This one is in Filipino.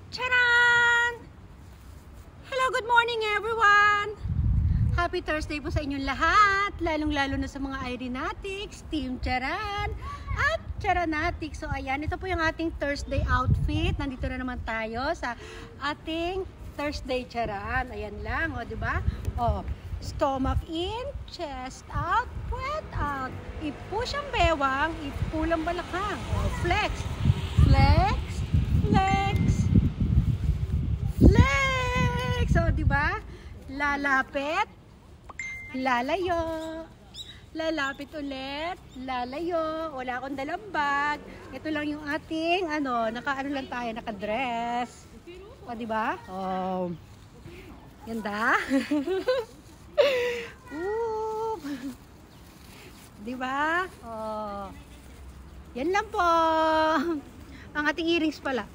Charan! Hello, good morning everyone! Happy Thursday po sa inyong lahat, lalong-lalo na sa mga Irenatics, Team Charan at Charanatics. So ayan, ito po yung ating Thursday outfit. Nandito na naman tayo sa ating Thursday Charan. Ayan lang, o diba? O, stomach in, chest out, puwet out. Ipush ang bewang, ipulang balakang. O, flex, flex, flex, flex. So, diba? Lalapit, lalayo, lalapit ulit, lalayo. Wala akong dalang bag. Ito lang yung ating, naka-ano lang tayo, naka-dress. O, diba? Oh, ganda. Diba? Oh, yan lang po. Ang ating earrings pala.